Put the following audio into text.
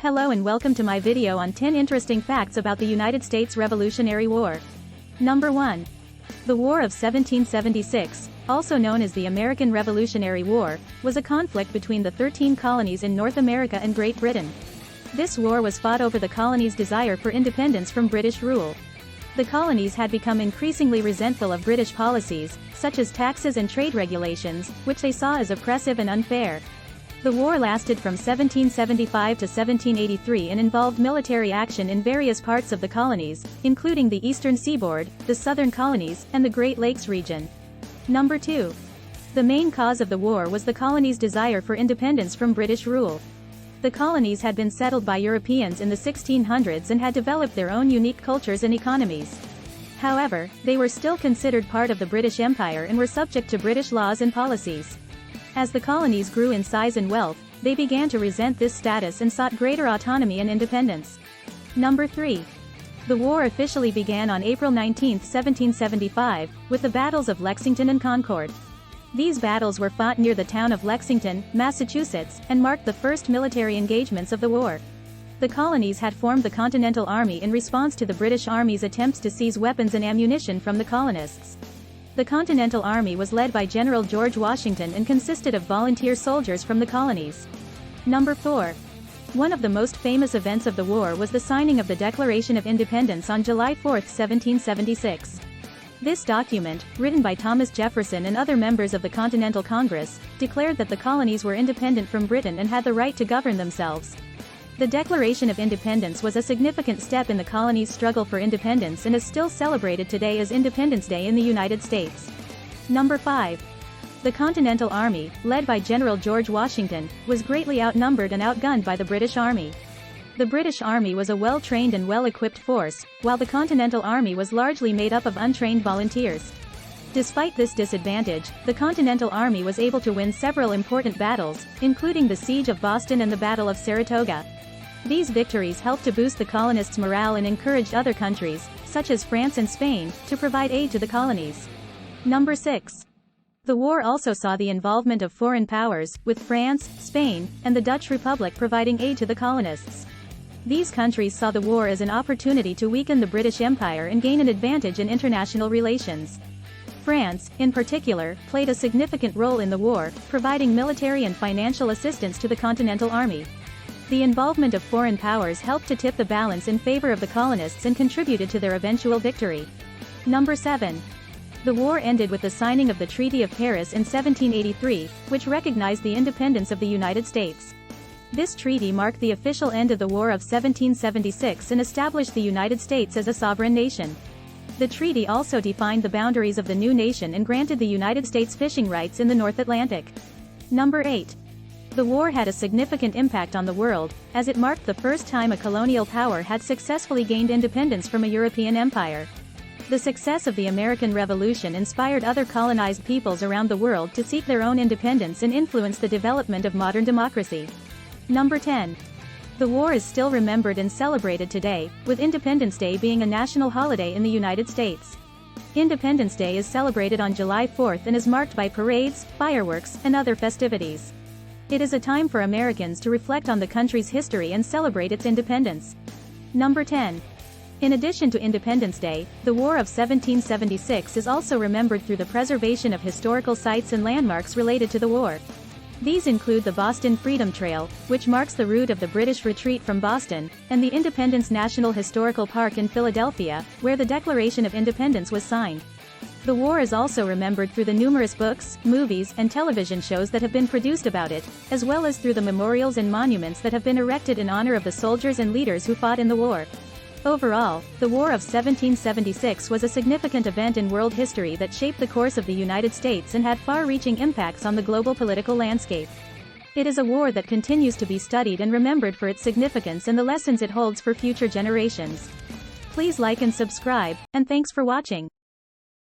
Hello and welcome to my video on 10 interesting facts about the United States Revolutionary War. Number 1. The War of 1776, also known as the American Revolutionary War, was a conflict between the 13 colonies in North America and Great Britain. This war was fought over the colonies' desire for independence from British rule. The colonies had become increasingly resentful of British policies, such as taxes and trade regulations, which they saw as oppressive and unfair. The war lasted from 1775 to 1783 and involved military action in various parts of the colonies, including the eastern seaboard, the southern colonies, and the Great Lakes region. Number 2. The main cause of the war was the colonies' desire for independence from British rule. The colonies had been settled by Europeans in the 1600s and had developed their own unique cultures and economies. However, they were still considered part of the British Empire and were subject to British laws and policies. As the colonies grew in size and wealth, they began to resent this status and sought greater autonomy and independence. Number 3. The war officially began on April 19, 1775, with the battles of Lexington and Concord. These battles were fought near the town of Lexington, Massachusetts, and marked the first military engagements of the war. The colonies had formed the Continental Army in response to the British Army's attempts to seize weapons and ammunition from the colonists. The Continental Army was led by General George Washington and consisted of volunteer soldiers from the colonies. Number 4. One of the most famous events of the war was the signing of the Declaration of Independence on July 4, 1776. This document, written by Thomas Jefferson and other members of the Continental Congress, declared that the colonies were independent from Britain and had the right to govern themselves. The Declaration of Independence was a significant step in the colonies' struggle for independence and is still celebrated today as Independence Day in the United States. Number 5. The Continental Army, led by General George Washington, was greatly outnumbered and outgunned by the British Army. The British Army was a well-trained and well-equipped force, while the Continental Army was largely made up of untrained volunteers. Despite this disadvantage, the Continental Army was able to win several important battles, including the Siege of Boston and the Battle of Saratoga. These victories helped to boost the colonists' morale and encouraged other countries, such as France and Spain, to provide aid to the colonies. Number 6. The war also saw the involvement of foreign powers, with France, Spain, and the Dutch Republic providing aid to the colonists. These countries saw the war as an opportunity to weaken the British Empire and gain an advantage in international relations. France, in particular, played a significant role in the war, providing military and financial assistance to the Continental Army. The involvement of foreign powers helped to tip the balance in favor of the colonists and contributed to their eventual victory. Number 7. The war ended with the signing of the Treaty of Paris in 1783, which recognized the independence of the United States. This treaty marked the official end of the War of 1776 and established the United States as a sovereign nation. The treaty also defined the boundaries of the new nation and granted the United States fishing rights in the North Atlantic. Number 8. The war had a significant impact on the world, as it marked the first time a colonial power had successfully gained independence from a European empire. The success of the American Revolution inspired other colonized peoples around the world to seek their own independence and influence the development of modern democracy. Number 10. The war is still remembered and celebrated today, with Independence Day being a national holiday in the United States. Independence Day is celebrated on July 4th and is marked by parades, fireworks, and other festivities. It is a time for Americans to reflect on the country's history and celebrate its independence. Number 10. In addition to Independence Day, the War of 1776 is also remembered through the preservation of historical sites and landmarks related to the war. These include the Boston Freedom Trail, which marks the route of the British retreat from Boston, and the Independence National Historical Park in Philadelphia, where the Declaration of Independence was signed. The war is also remembered through the numerous books, movies, and television shows that have been produced about it, as well as through the memorials and monuments that have been erected in honor of the soldiers and leaders who fought in the war. Overall, the War of 1776 was a significant event in world history that shaped the course of the United States and had far-reaching impacts on the global political landscape. It is a war that continues to be studied and remembered for its significance and the lessons it holds for future generations. Please like and subscribe, and thanks for watching.